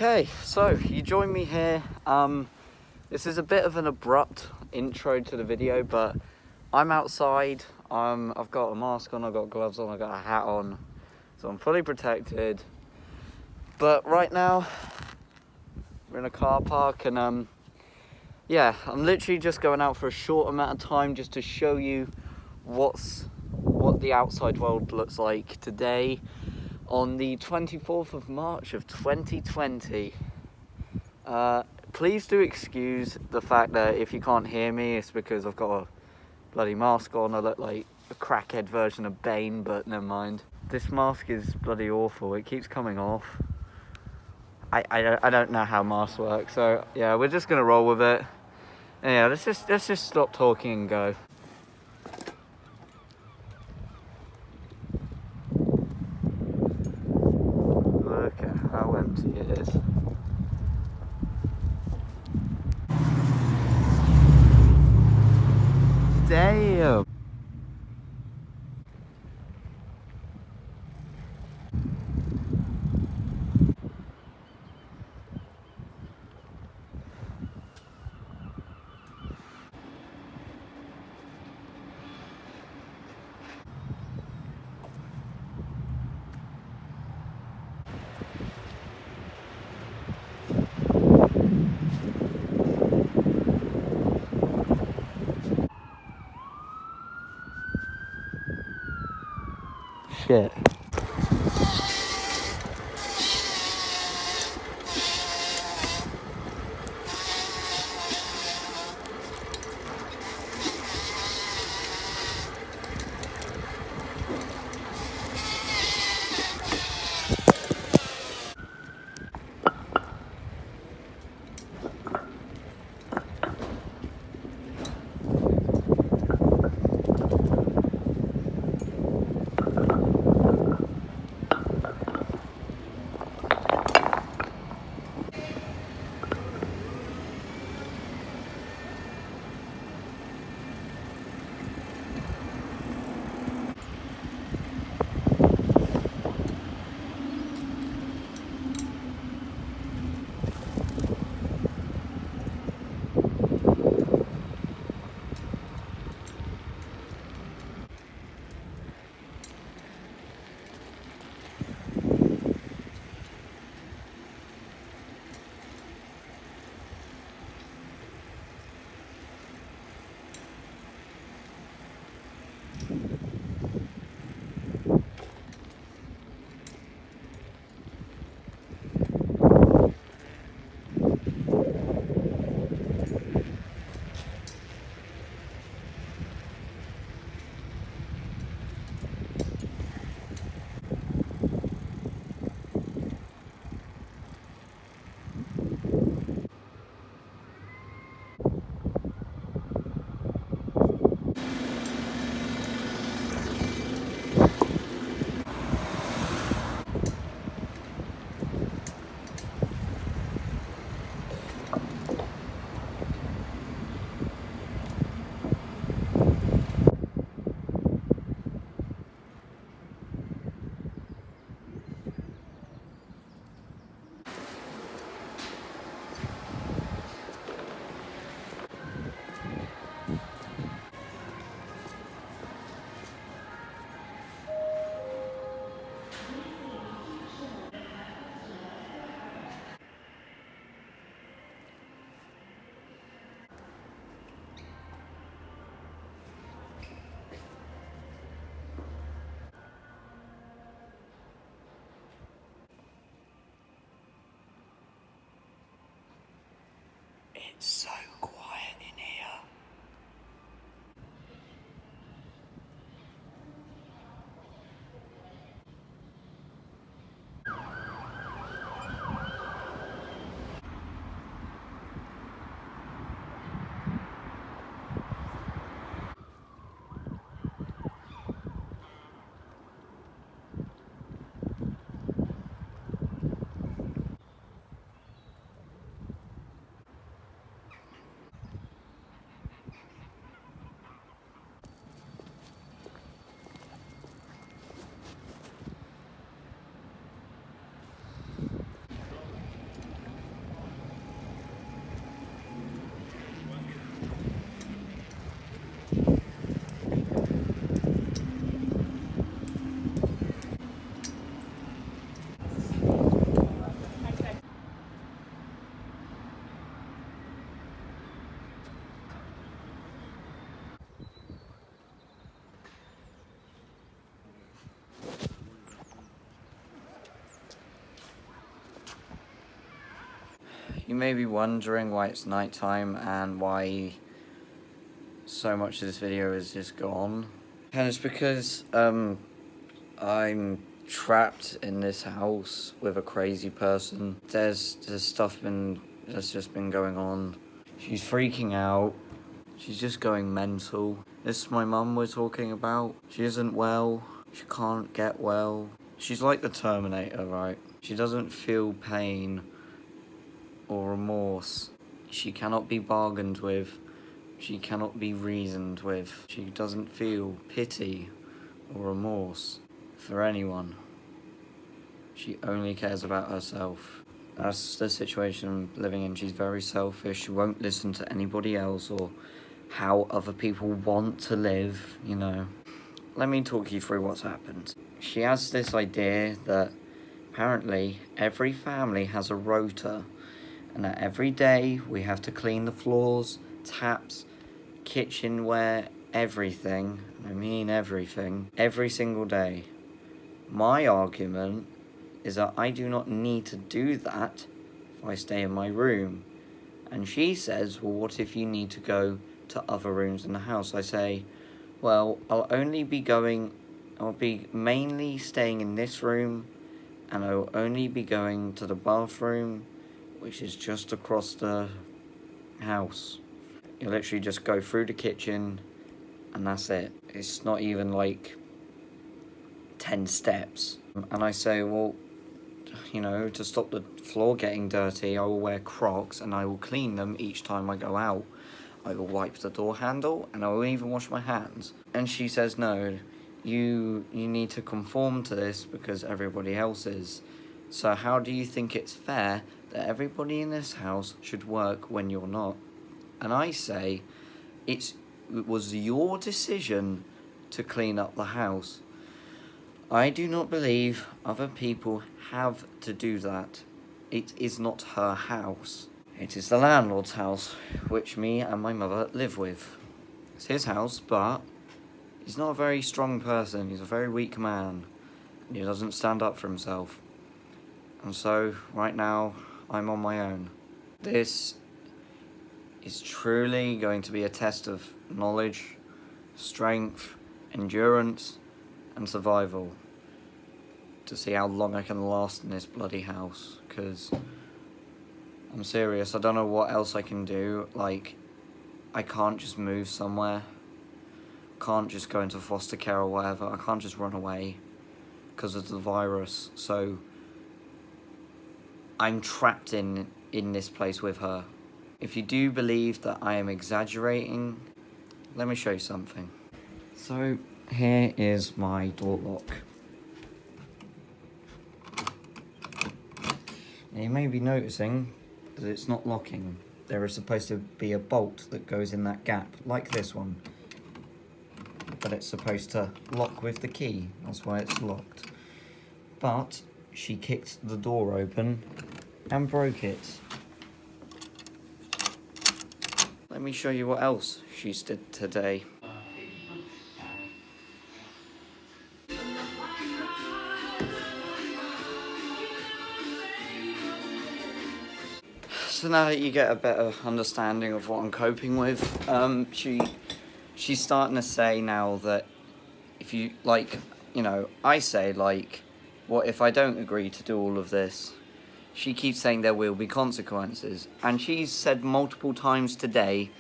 Okay, so you join me here. This is a bit of an abrupt intro to the video, but I'm outside. I've got a mask on, I've got gloves on, I've got a hat on, so I'm fully protected. But right now, we're in a car park, and yeah, I'm literally just going out for a short amount of time just to show you what the outside world looks like today on the 24th of March of 2020. Please do excuse the fact that if you can't hear me, it's because I've got a bloody mask on. I look like a crackhead version of Bane, but never mind. This mask is bloody awful. It keeps coming off. I don't know how masks work, so yeah, we're just gonna roll with it. And yeah, let's just stop talking and go. Look at how empty it is. Damn. Shit. It's so quiet in here. You may be wondering why it's nighttime and why so much of this video is just gone. And it's because I'm trapped in this house with a crazy person. There's stuff that's just been going on. She's freaking out. She's just going mental. This my mum we're talking about. She isn't well. She can't get well. She's like the Terminator, right? She doesn't feel pain or remorse. She cannot be bargained with. She cannot be reasoned with. She doesn't feel pity or remorse for anyone. She only cares about herself. That's the situation I'm living in. She's very selfish. She won't listen to anybody else or how other people want to live, you know. Let me talk you through what's happened. She has this idea that apparently every family has a rota, and that every day we have to clean the floors, taps, kitchenware, everything, and I mean everything, every single day. My argument is that I do not need to do that if I stay in my room. And she says, well, what if you need to go to other rooms in the house? I say, well, I'll be mainly staying in this room, and I'll only be going to the bathroom, which is just across the house. You literally just go through the kitchen, and that's it. It's not even like 10 steps. And I say, well, you know, to stop the floor getting dirty, I will wear Crocs and I will clean them each time I go out. I will wipe the door handle and I will even wash my hands. And she says, no, you need to conform to this because everybody else is. So how do you think it's fair that everybody in this house should work when you're not? And I say, it was your decision to clean up the house. I do not believe other people have to do that. It is not her house. It is the landlord's house, which me and my mother live with. It's his house, but he's not a very strong person. He's a very weak man. And he doesn't stand up for himself. And so, right now, I'm on my own. This is truly going to be a test of knowledge, strength, endurance, and survival, to see how long I can last in this bloody house, because I'm serious, I don't know what else I can do. Like, I can't just move somewhere, can't just go into foster care or whatever, I can't just run away because of the virus, so I'm trapped in this place with her. If you do believe that I am exaggerating, let me show you something. So, here is my door lock. Now you may be noticing that it's not locking. There is supposed to be a bolt that goes in that gap, like this one. But it's supposed to lock with the key, that's why it's locked. But she kicked the door open and broke it. Let me show you what else she's did today. So now that you get a better understanding of what I'm coping with, she's starting to say now that if you, like, you know, I say, like, what if I don't agree to do all of this? She keeps saying there will be consequences. And she's said multiple times today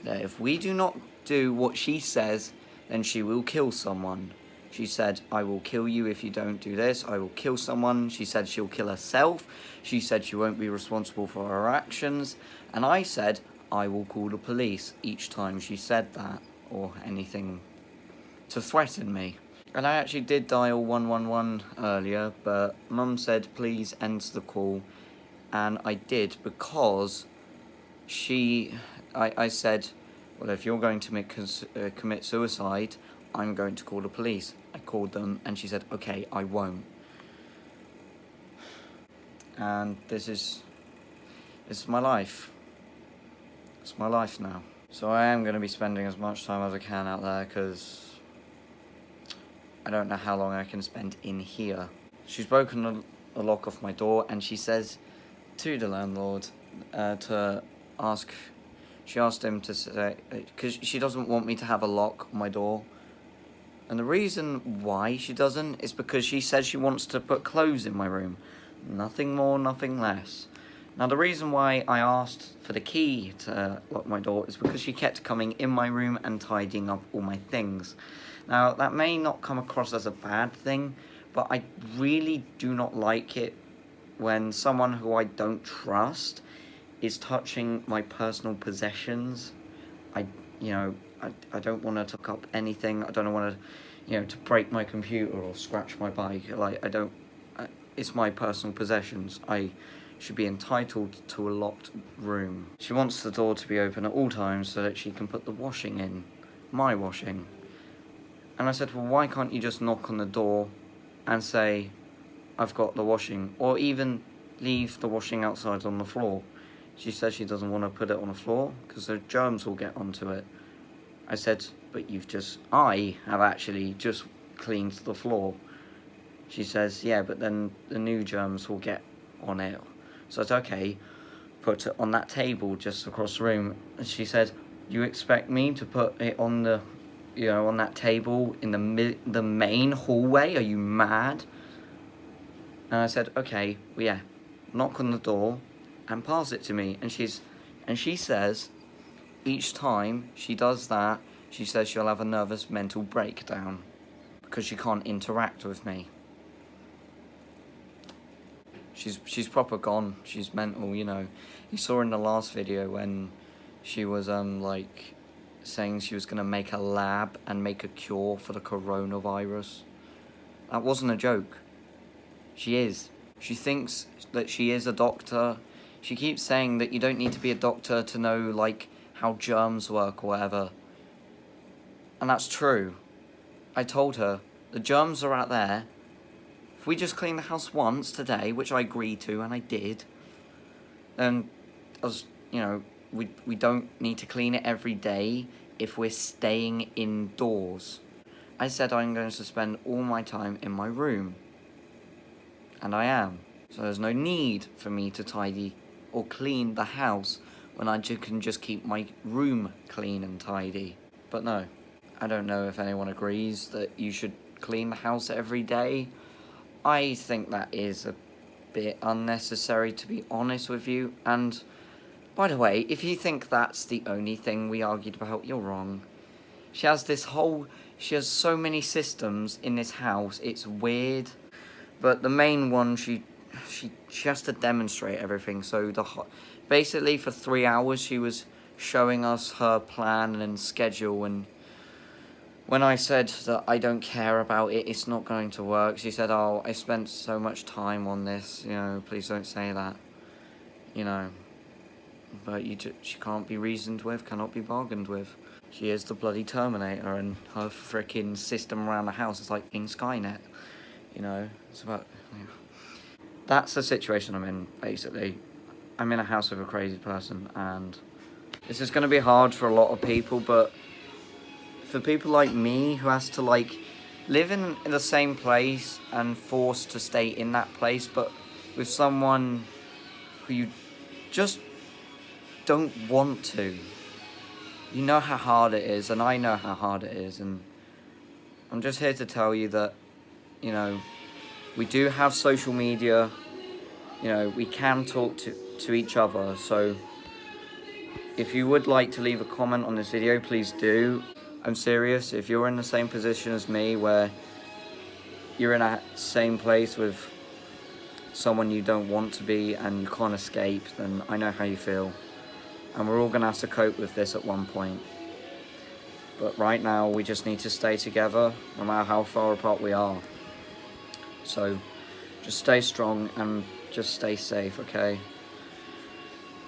that if we do not do what she says, then she will kill someone. She said, I will kill you if you don't do this. I will kill someone. She said she'll kill herself. She said she won't be responsible for her actions. And I said, I will call the police each time she said that or anything to threaten me. And I actually did dial 111 earlier, but Mum said, please end the call. And I did because I said, well, if you're going to commit suicide, I'm going to call the police. I called them and she said, okay, I won't. And this is my life. It's my life now. So I am going to be spending as much time as I can out there because I don't know how long I can spend in here. She's broken the lock off my door and she says to the landlord, to ask. She asked him to say, because she doesn't want me to have a lock on my door. And the reason why she doesn't is because she says she wants to put clothes in my room. Nothing more, nothing less. Now, the reason why I asked for the key to lock my door is because she kept coming in my room and tidying up all my things. Now, that may not come across as a bad thing, but I really do not like it when someone who I don't trust is touching my personal possessions. I don't want to tuck up anything. I don't want to, to break my computer or scratch my bike. It's my personal possessions. I should be entitled to a locked room. She wants the door to be open at all times so that she can put the washing in, my washing. And I said, well, why can't you just knock on the door and say, I've got the washing, or even leave the washing outside on the floor? She says she doesn't want to put it on the floor because the germs will get onto it. I said, but I have actually just cleaned the floor. She says, yeah, but then the new germs will get on it. So it's okay, put it on that table just across the room. And she said, you expect me to put it on the, on that table in the main hallway? Are you mad? And I said, okay, well, yeah, knock on the door and pass it to me. And she says, each time she does that, she says she'll have a nervous mental breakdown because she can't interact with me. She's proper gone. She's mental, You saw in the last video when she was saying she was gonna make a lab and make a cure for the coronavirus. That wasn't a joke. She is. She thinks that she is a doctor. She keeps saying that you don't need to be a doctor to know how germs work or whatever. And that's true. I told her the germs are out there. If we just clean the house once today, which I agreed to, and I did, then we don't need to clean it every day if we're staying indoors. I said I'm going to spend all my time in my room. And I am. So there's no need for me to tidy or clean the house when I can just keep my room clean and tidy. But no, I don't know if anyone agrees that you should clean the house every day. I think that is a bit unnecessary, to be honest with you. And by the way, if you think that's the only thing we argued about, you're wrong. She has so many systems in this house, it's weird. But the main one, she has to demonstrate everything. So basically for 3 hours, she was showing us her plan and schedule. And when I said that I don't care about it, it's not going to work, she said, oh, I spent so much time on this, please don't say that, But she can't be reasoned with, cannot be bargained with. She is the bloody Terminator, and her freaking system around the house is like in Skynet. It's about. That's the situation I'm in, basically. I'm in a house with a crazy person, and this is going to be hard for a lot of people, but for people like me who has to live in the same place and forced to stay in that place, but with someone who you just don't want to. You know how hard it is, and I know how hard it is, and I'm just here to tell you that, we do have social media, we can talk to each other, so if you would like to leave a comment on this video, please do. I'm serious, if you're in the same position as me, where you're in a same place with someone you don't want to be and you can't escape, then I know how you feel. And we're all going to have to cope with this at one point. But right now, we just need to stay together, no matter how far apart we are. So, just stay strong and just stay safe, okay?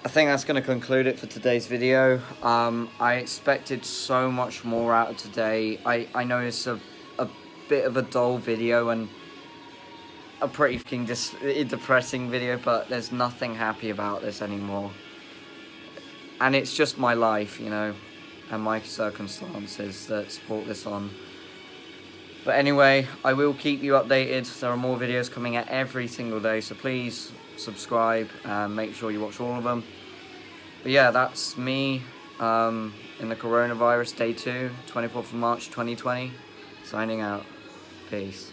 I think that's going to conclude it for today's video. I expected so much more out of today. I know it's a bit of a dull video and a pretty depressing video, but there's nothing happy about this anymore. And it's just my life, and my circumstances that brought this on. But anyway, I will keep you updated. There are more videos coming out every single day, so please subscribe and make sure you watch all of them. But yeah, that's me in the coronavirus, day 2, 24th of March 2020, signing out. Peace.